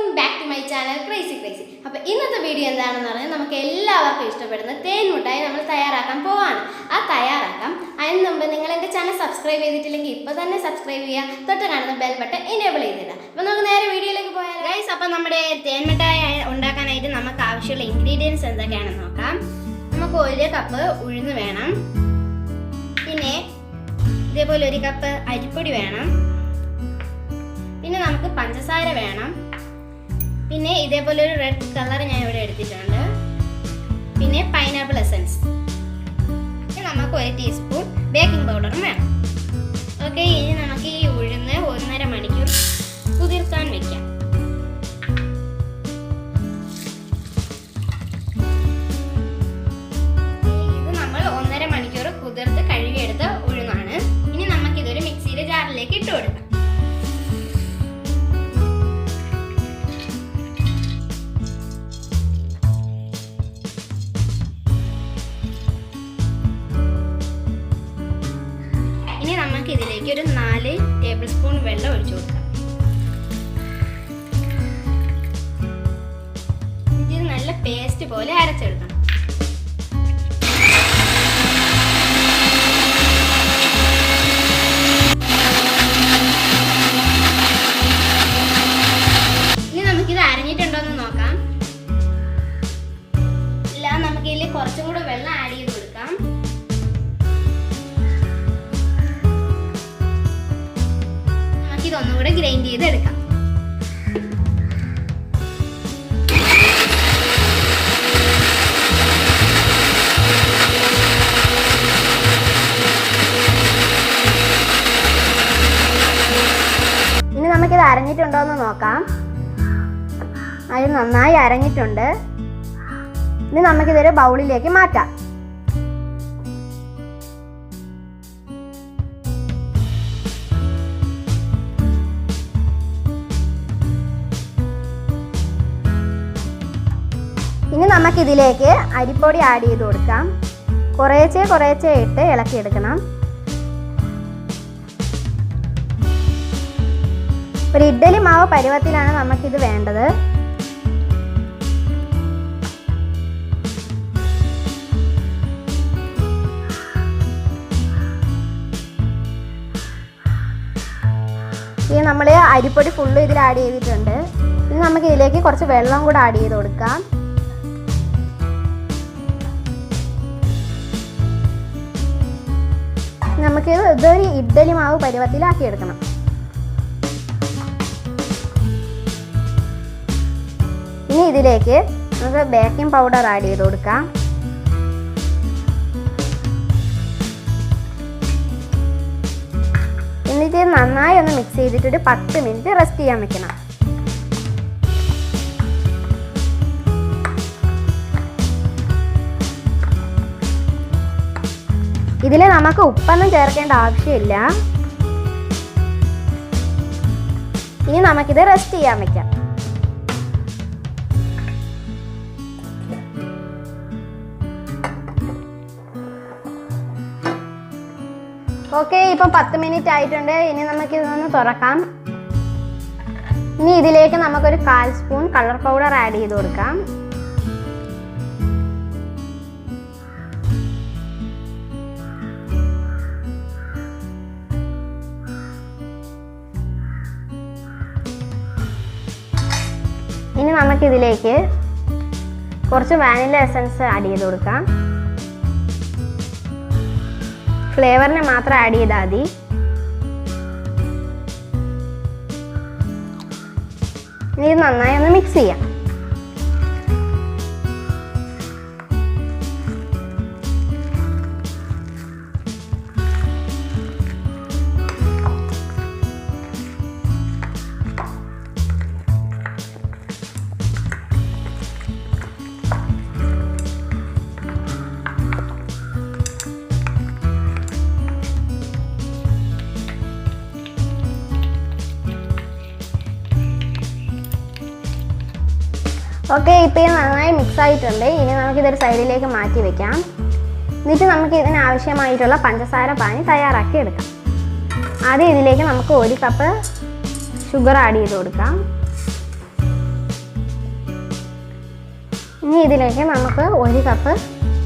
Welcome back to my channel crazy. അപ്പോൾ ഇന്നത്തെ video എന്താണെന്ന് പറഞ്ഞാൽ നമുക്ക് എല്ലാവർക്കും ഇഷ്ടപ്പെടുന്ന തേൻ മുട്ടായി നമ്മൾ തയ്യാറാക്കാൻ പോവാണ്. അതിന് മുമ്പ് നിങ്ങൾ എൻ്റെ ചാനൽ സബ്സ്ക്രൈബ് ചെയ്തിട്ടില്ലെങ്കിൽ ഇപ്പോൾ തന്നെ സബ്സ്ക്രൈബ് ചെയ്യുക, തൊട്ട് കാണുന്ന ബെൽ ബട്ടൺ എനേബിൾ ചെയ്തിടുക. അപ്പോൾ നമുക്ക് നേരെ വീഡിയോയിലേക്ക് പോയാൽ ഗൈസ്, അപ്പോൾ നമ്മുടെ തേൻ മിഠായി ഉണ്ടാക്കാനായിട്ട് നമുക്ക് ആവശ്യമുള്ള ഇൻഗ്രീഡിയൻസ് എന്തൊക്കെയാണെന്ന് നോക്കാം. നമുക്ക് 1 കപ്പ് ഉഴുന്ന് വേണം, പിന്നെ ഇതേപോലെ 1 കപ്പ് അരിപ്പൊടി വേണം, പിന്നെ നമുക്ക് പഞ്ചസാര വേണം, പിന്നെ ഇതേപോലെ ഒരു റെഡ് കളർ ഞാൻ ഇവിടെ എടുത്തിട്ടുണ്ട്, പിന്നെ പൈനാപ്പിൾ എസൻസ്, പിന്നെ നമുക്ക് 1 ടീസ്പൂൺ ബേക്കിംഗ് പൗഡറും വേണം. ഓക്കെ, ഇനി നമുക്ക് ഈ ഉഴുന്ന് 1.5 മണിക്കൂർ കുതിർക്കാൻ വെക്കാം. ഇത് നമ്മൾ 1.5 മണിക്കൂർ കുതിർത്ത് കഴുകിയെടുത്ത ഉഴുന്നാണ്. ഇനി നമുക്കിതൊരു മിക്സിയുടെ ജാറിലേക്ക് ഇട്ട് കൊടുക്കാം. ഇനി നമുക്ക് ഇതിലേക്ക് ഒരു 4 ടേബിൾ സ്പൂൺ വെള്ളം ഒഴിച്ചു കൊടുക്കാം. ഇത് നല്ല പേസ്റ്റ് പോലെ അരച്ചെടുക്കണം. ഇനി നമുക്കിത് അരഞ്ഞിട്ടുണ്ടോന്ന് നോക്കാം. ഇല്ല, നമുക്ക് ഇതിൽ കുറച്ചും കൂടെ വെള്ളം ആഡ് ചെയ്ത് കൊടുക്കാം. ഇതൊന്നുകൂടെ ഗ്രൈൻഡ് ചെയ്തെടുക്കാം. ഇനി നമുക്കിത് അരഞ്ഞിട്ടുണ്ടോ എന്ന് നോക്കാം. അത് നന്നായി അരഞ്ഞിട്ടുണ്ട്. ഇനി നമുക്കിതൊരു ബൗളിലേക്ക് മാറ്റാം. ഇനി നമുക്കിതിലേക്ക് അരിപ്പൊടി ആഡ് ചെയ്ത് കൊടുക്കാം. കുറേശ്ശെ ഇട്ട് ഇളക്കിയെടുക്കണം. ഒരു ഇഡ്ഡലി മാവ് പരുവത്തിലാണ് നമുക്കിത് വേണ്ടത്. ഇനി നമ്മൾ അരിപ്പൊടി ഫുള്ള് ഇതിൽ ആഡ് ചെയ്തിട്ടുണ്ട്. ഇനി നമുക്ക് ഇതിലേക്ക് കുറച്ച് വെള്ളം കൂടെ ആഡ് ചെയ്ത് കൊടുക്കാം. നമുക്ക് ഇതൊരു ഇഡ്ഡലി മാവ് പരുവത്തിലാക്കി എടുക്കണം. ഇനി ഇതിലേക്ക് നമുക്ക് ബേക്കിംഗ് പൗഡർ ആഡ് ചെയ്ത് കൊടുക്കാം. എന്നിട്ട് നന്നായി ഒന്ന് മിക്സ് ചെയ്തിട്ട് ഒരു 10 മിനിറ്റ് റെസ്റ്റ് ചെയ്യാൻ വെക്കണം. ഇതിൽ നമുക്ക് ഉപ്പൊന്നും ചേർക്കേണ്ട ആവശ്യമില്ല. ഇനി നമുക്കിത് റെസ്റ്റ് ചെയ്യാൻ വെക്കാം. ഓക്കെ, ഇപ്പം 10 മിനിറ്റ് ആയിട്ടുണ്ട്. ഇനി നമുക്കിതൊന്ന് തുറക്കാം. ഇനി ഇതിലേക്ക് നമുക്കൊരു 1/4 സ്പൂൺ കളർ പൗഡർ ആഡ് ചെയ്ത് കൊടുക്കാം. ഇനി നമുക്കിതിലേക്ക് കുറച്ച് വാനില എസൻസ് ആഡ് ചെയ്ത് കൊടുക്കാം. ഫ്ലേവറിന് മാത്രം ആഡ് ചെയ്താൽ മതി. ഇനി ഇത് നന്നായി ഒന്ന് മിക്സ് ചെയ്യാം. ഓക്കെ, ഇപ്പോൾ ഇത് നന്നായി മിക്സ് ആയിട്ടുണ്ട്. ഇനി നമുക്കിതൊരു സൈഡിലേക്ക് മാറ്റി വെക്കാം. എന്നിട്ട് നമുക്ക് ഇതിനാവശ്യമായിട്ടുള്ള പഞ്ചസാര പാനി തയ്യാറാക്കി എടുക്കാം. ആദ്യം ഇതിലേക്ക് നമുക്ക് 1 കപ്പ് ഷുഗർ ആഡ് ചെയ്ത് കൊടുക്കാം. ഇനി ഇതിലേക്ക് നമുക്ക് 1 കപ്പ്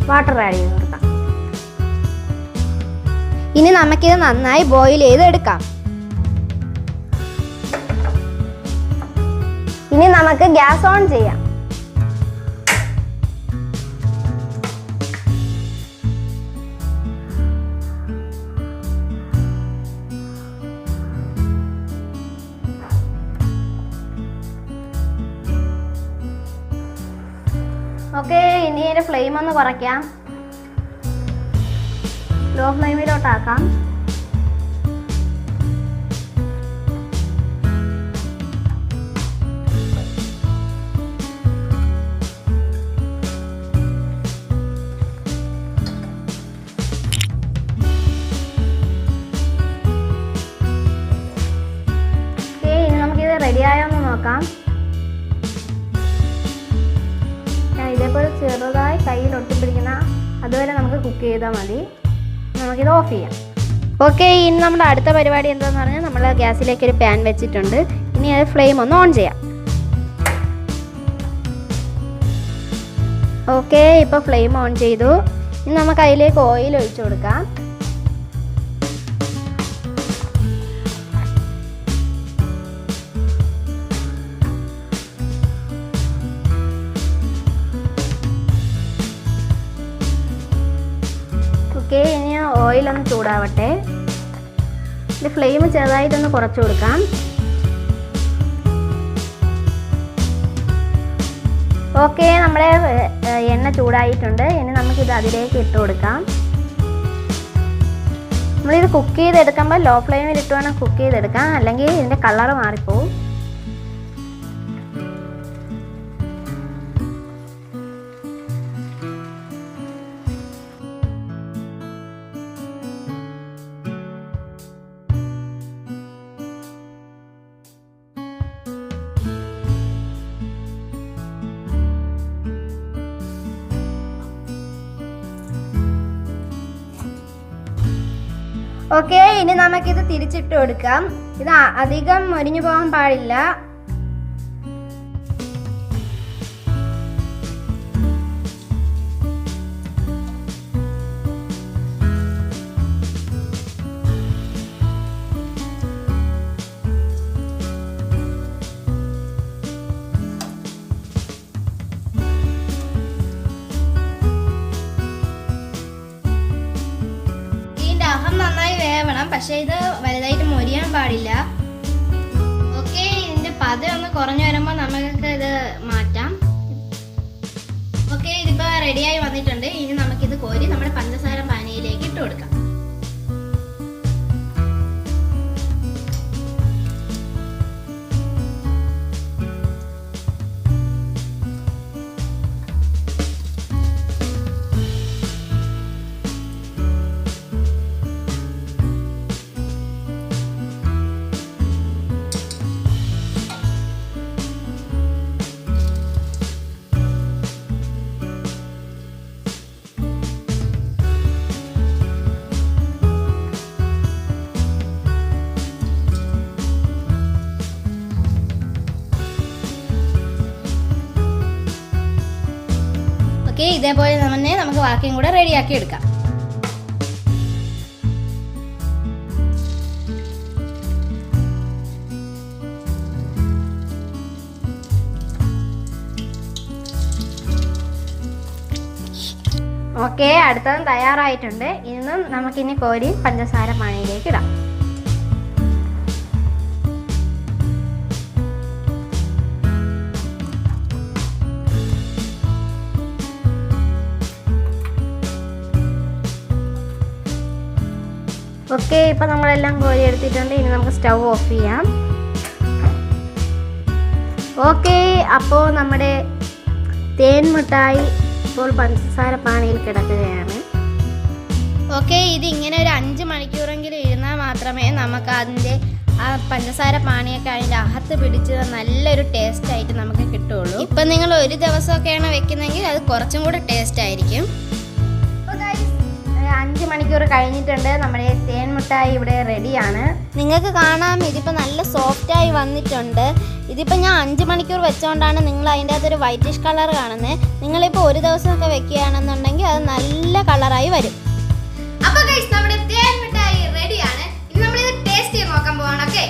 വാട്ടർ ആഡ് ചെയ്ത് കൊടുക്കാം. ഇനി നമുക്കിത് നന്നായി ബോയിൽ ചെയ്തെടുക്കാം. ഇനി നമുക്ക് ഗ്യാസ് ഓൺ ചെയ്യാം. ഓക്കെ, ഇനി ഇതിൻ്റെ ഫ്ലെയിം ഒന്ന് കുറയ്ക്കാം. ലോ ഫ്ലെയിമിലോട്ടാക്കാം. ഇനി നമുക്കിത് റെഡിയായോ എന്ന് നോക്കാം. ഇതേപോലെ ചെറുതായി കയ്യിൽ ഒട്ടിപ്പിടിക്കുന്ന അതുവരെ നമുക്ക് കുക്ക് ചെയ്താൽ മതി. നമുക്കിത് ഓഫ് ചെയ്യാം. ഓക്കെ, ഇനി നമ്മുടെ അടുത്ത പരിപാടി എന്താണെന്ന് പറഞ്ഞാൽ നമ്മൾ ഗ്യാസിലേക്ക് ഒരു പാൻ വെച്ചിട്ടുണ്ട്. ഇനി അത് ഫ്ലെയിം ഒന്ന് ഓൺ ചെയ്യാം. ഓക്കെ, ഇപ്പോൾ ഫ്ലെയിം ഓൺ ചെയ്തു. ഇനി നമുക്ക് അതിലേക്ക് ഓയിൽ ഒഴിച്ചു കൊടുക്കാം. ഇനി ഓയിലൊന്ന് ചൂടാവട്ടെ. ഇത് ഫ്ലെയിം ചെറുതായിട്ടൊന്ന് കുറച്ച് കൊടുക്കാം. ഓക്കെ, നമ്മുടെ എണ്ണ ചൂടായിട്ടുണ്ട്. ഇനി നമുക്കിത് അതിലേക്ക് ഇട്ട് കൊടുക്കാം. നമ്മളിത് കുക്ക് ചെയ്തെടുക്കുമ്പോൾ ലോ ഫ്ലെയിമിൽ ഇട്ട് വേണം കുക്ക് ചെയ്തെടുക്കാം, അല്ലെങ്കിൽ ഇതിൻ്റെ കളറ് മാറിപ്പോവും. ഓക്കെ, ഇനി നമുക്കിത് തിരിച്ചിട്ട് കൊടുക്കാം. ഇത് അധികം മൊരിഞ്ഞു പോകാൻ പാടില്ല. നന്നായി വേവണം, പക്ഷേ ഇത് വലുതായിട്ട് മൊരിയാൻ പാടില്ല. ഓക്കെ, ഇതിൻ്റെ പത ഒന്ന് കുറഞ്ഞു വരുമ്പോൾ നമുക്ക് ഇത് മാറ്റാം. ഓക്കെ, ഇതിപ്പോൾ റെഡിയായി വന്നിട്ടുണ്ട്. ഇനി നമുക്കിത് കോരി നമ്മുടെ പഞ്ചസാര പാനിയിലേക്ക് ഇട്ട് കൊടുക്കാം. ഓക്കെ, ഇതേപോലെ തന്നെ നമുക്ക് ബാക്കിയും കൂടെ റെഡിയാക്കി എടുക്കാം. ഓക്കെ, അടുത്തതും തയ്യാറായിട്ടുണ്ട്. ഇന്നും നമുക്കിനി കോരി പഞ്ചസാര പാനിയിലേക്ക് ഇടാം. ഓക്കെ, ഇപ്പം നമ്മളെല്ലാം കോരി എടുത്തിട്ടുണ്ട്. ഇനി നമുക്ക് സ്റ്റൗ ഓഫ് ചെയ്യാം. ഓക്കെ, അപ്പോൾ നമ്മുടെ തേൻ മിഠായി ഇപ്പോൾ പഞ്ചസാര പാനിയിൽ കിടക്കുകയാണ്. ഓക്കെ, ഇത് ഇങ്ങനെ ഒരു 5 മണിക്കൂറെങ്കിലും ഇരുന്നാൽ മാത്രമേ നമുക്ക് അതിൻ്റെ ആ പഞ്ചസാര പാനിയൊക്കെ അതിൻ്റെ അകത്ത് പിടിച്ച് നല്ലൊരു ടേസ്റ്റ് ആയിട്ട് നമുക്ക് കിട്ടുള്ളൂ. ഇപ്പം നിങ്ങൾ ഒരു ദിവസമൊക്കെയാണ് വെക്കുന്നതെങ്കിൽ അത് കുറച്ചും കൂടെ ടേസ്റ്റ് ആയിരിക്കും. 5 മണിക്കൂർ കഴിഞ്ഞിട്ടുണ്ട്. നമ്മുടെ തേൻ മിഠായി ഇവിടെ റെഡിയാണ്. നിങ്ങൾക്ക് കാണാം ഇതിപ്പോൾ നല്ല സോഫ്റ്റായി വന്നിട്ടുണ്ട്. ഇതിപ്പോൾ ഞാൻ 5 മണിക്കൂർ വെച്ചുകൊണ്ടാണ് നിങ്ങൾ അതിൻ്റെ അകത്തൊരു വൈറ്റിഷ് കളർ കാണുന്നത്. നിങ്ങളിപ്പോൾ ഒരു ദിവസമൊക്കെ വെക്കുകയാണെന്നുണ്ടെങ്കിൽ അത് നല്ല കളറായി വരും. അപ്പോൾ ഗൈസ് നമ്മുടെ തേൻ മിഠായി റെഡിയാണ്. ഇനി നമ്മളിത് ടേസ്റ്റ് ചെയ്ത് നോക്കാൻ പോവാണ്. ഓക്കെ.